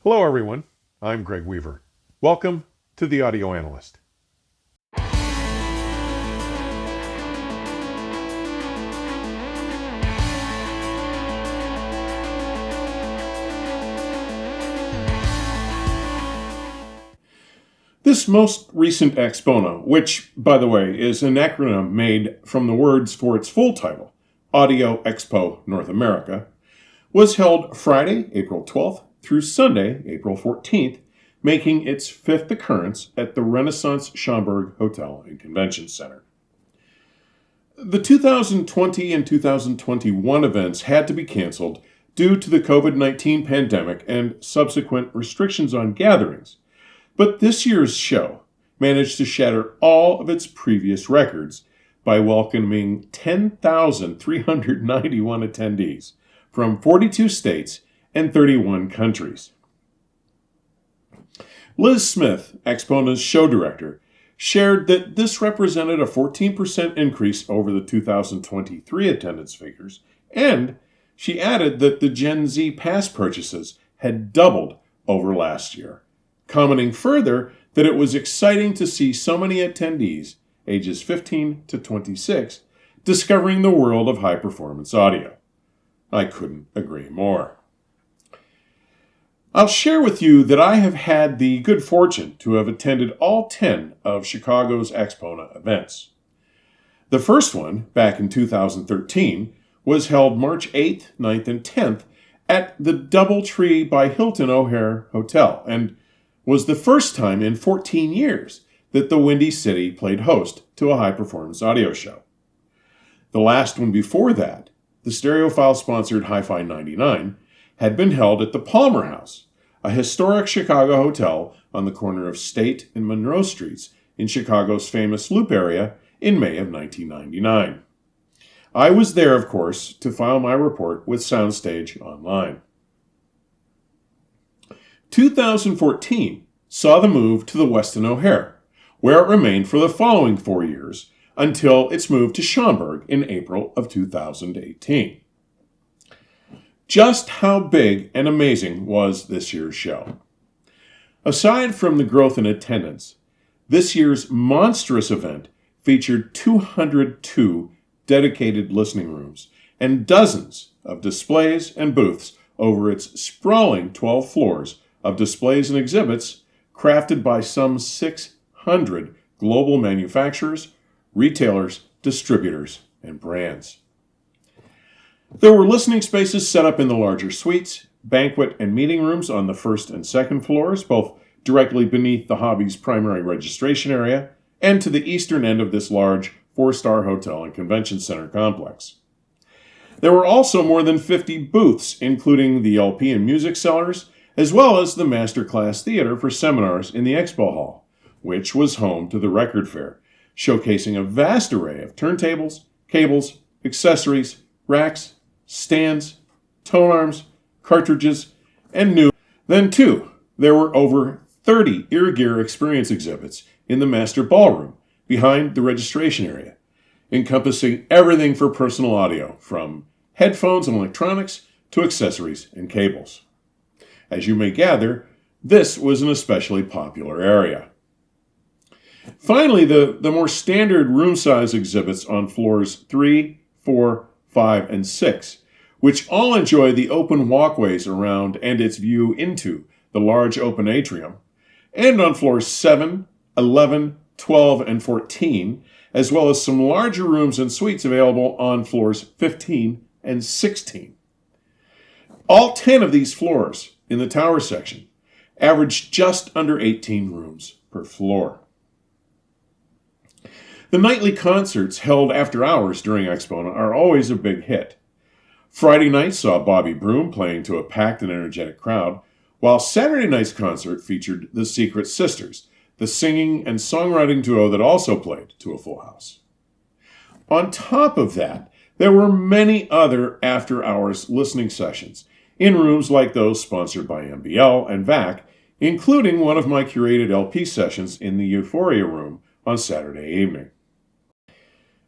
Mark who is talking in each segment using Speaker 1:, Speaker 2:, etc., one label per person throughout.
Speaker 1: Hello everyone, I'm Greg Weaver. Welcome to The Audio Analyst. This most recent AXPONA, which, by the way, is an acronym made from the words for its full title, Audio Expo North America, was held Friday, April 12th through Sunday, April 14th, making its fifth occurrence at the Renaissance Schaumburg Hotel and Convention Center. The 2020 and 2021 events had to be canceled due to the COVID-19 pandemic and subsequent restrictions on gatherings, but this year's show managed to shatter all of its previous records by welcoming 10,391 attendees from 42 states and 31 countries. Liz Smith, AXPONA's show director, shared that this represented a 14% increase over the 2023 attendance figures, and she added that the Gen Z pass purchases had doubled over last year, commenting further that it was exciting to see so many attendees, ages 15 to 26, discovering the world of high-performance audio. I couldn't agree more. I'll share with you that I have had the good fortune to have attended all 10 of Chicago's AXPONA events. The first one, back in 2013, was held March 8th, 9th, and 10th at the Doubletree by Westin O'Hare Hotel, and was the first time in 14 years that the Windy City played host to a high-performance audio show. The last one before that, the Stereophile-sponsored Hi-Fi 99, had been held at the Palmer House, a historic Chicago hotel on the corner of State and Monroe Streets in Chicago's famous Loop area in May of 1999. I was there, of course, to file my report with Soundstage Online. 2014 saw the move to the Westin O'Hare, where it remained for the following 4 years until its move to Schaumburg in April of 2018. Just how big and amazing was this year's show? Aside from the growth in attendance, this year's monstrous event featured 202 dedicated listening rooms and dozens of displays and booths over its sprawling 12 floors of displays and exhibits crafted by some 600 global manufacturers, retailers, distributors, and brands. There were listening spaces set up in the larger suites, banquet and meeting rooms on the first and second floors, both directly beneath the hobby's primary registration area and to the eastern end of this large 4-star hotel and convention center complex. There were also more than 50 booths, including the LP and music sellers, as well as the Masterclass Theater for seminars in the Expo Hall, which was home to the record fair, showcasing a vast array of turntables, cables, accessories, racks, stands, tone arms, cartridges, and new. Then, too, there were over 30 ear gear experience exhibits in the master ballroom behind the registration area, encompassing everything for personal audio, from headphones and electronics to accessories and cables. As you may gather, this was an especially popular area. Finally, the more standard room size exhibits on floors 3, 4, 5, and 6, which all enjoy the open walkways around and its view into the large open atrium, and on floors 7, 11, 12, and 14, as well as some larger rooms and suites available on floors 15 and 16. All 10 of these floors in the tower section averaged just under 18 rooms per floor. The nightly concerts held after hours during AXPONA are always a big hit. Friday night saw Bobby Broom playing to a packed and energetic crowd, while Saturday night's concert featured the Secret Sisters, the singing and songwriting duo that also played to a full house. On top of that, there were many other after-hours listening sessions in rooms like those sponsored by MBL and VAC, including one of my curated LP sessions in the Euphoria Room on Saturday evening.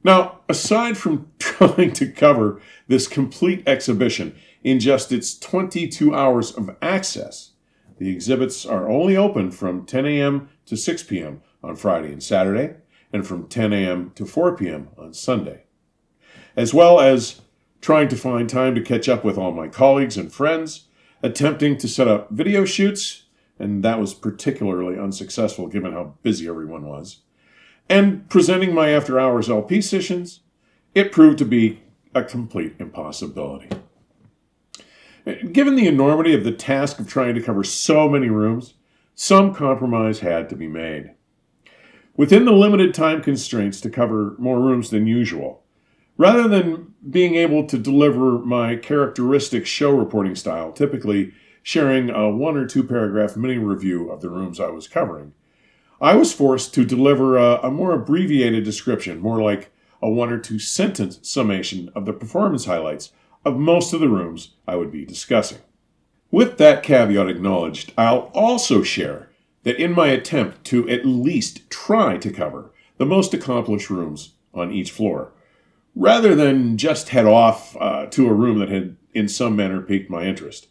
Speaker 1: Now, aside from trying to cover this complete exhibition in just its 22 hours of access, The exhibits are only open from 10 a.m. to 6 p.m. on Friday and Saturday, and from 10 a.m. to 4 p.m. on Sunday, as well as trying to find time to catch up with all my colleagues and friends, attempting to set up video shoots, and that was particularly unsuccessful given how busy everyone was, and presenting my after-hours LP sessions. It proved to be a complete impossibility. Given the enormity of the task of trying to cover so many rooms, some compromise had to be made. Within the limited time constraints to cover more rooms than usual, rather than being able to deliver my characteristic show reporting style, typically sharing a 1 or 2 paragraph mini review of the rooms I was covering, I was forced to deliver a more abbreviated description, more like a 1 or 2 sentence summation of the performance highlights of most of the rooms I would be discussing. With that caveat acknowledged, I'll also share that in my attempt to at least try to cover the most accomplished rooms on each floor, rather than just head off to a room that had in some manner piqued my interest,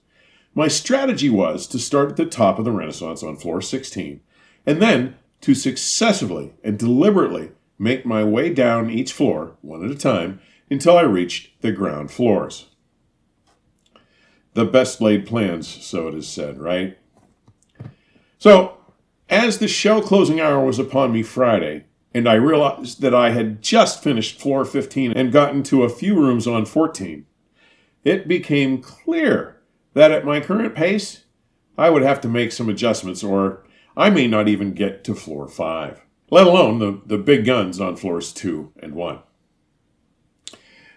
Speaker 1: my strategy was to start at the top of the Renaissance on floor 16, and then to successively and deliberately make my way down each floor, one at a time, until I reached the ground floors. The best laid plans, so it is said, right? So, as the show closing hour was upon me Friday, and I realized that I had just finished floor 15 and gotten to a few rooms on 14, it became clear that at my current pace, I would have to make some adjustments, or I may not even get to floor 5, let alone the big guns on floors 2 and 1.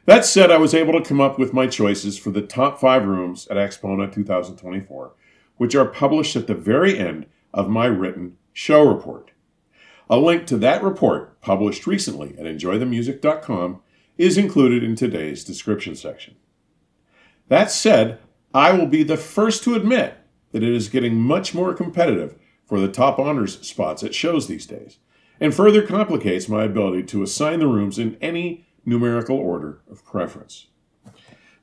Speaker 1: That said, I was able to come up with my choices for the top 5 rooms at AXPONA 2024, which are published at the very end of my written show report. A link to that report, published recently at enjoythemusic.com, is included in today's description section. That said, I will be the first to admit that it is getting much more competitive for the top honors spots at shows these days, and further complicates my ability to assign the rooms in any numerical order of preference.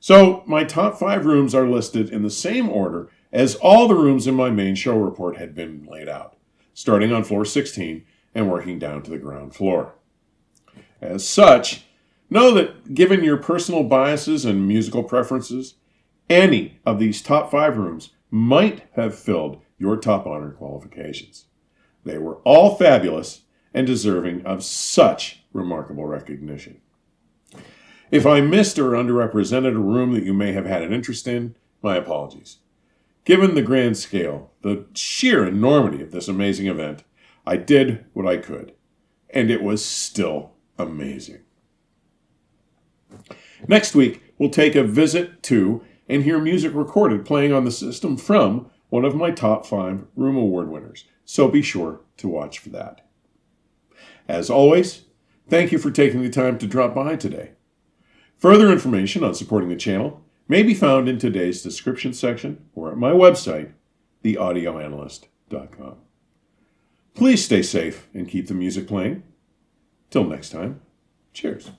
Speaker 1: So, my top 5 rooms are listed in the same order as all the rooms in my main show report had been laid out, starting on floor 16 and working down to the ground floor. As such, know that given your personal biases and musical preferences, any of these top 5 rooms might have filled your top honor qualifications. They were all fabulous and deserving of such remarkable recognition. If I missed or underrepresented a room that you may have had an interest in, my apologies. Given the grand scale, the sheer enormity of this amazing event, I did what I could, and it was still amazing. Next week, we'll take a visit to and hear music recorded playing on the system from one of my top 5 Room Award winners, so be sure to watch for that. As always, thank you for taking the time to drop by today. Further information on supporting the channel may be found in today's description section or at my website, theaudioanalyst.com. Please stay safe and keep the music playing. Till next time, cheers.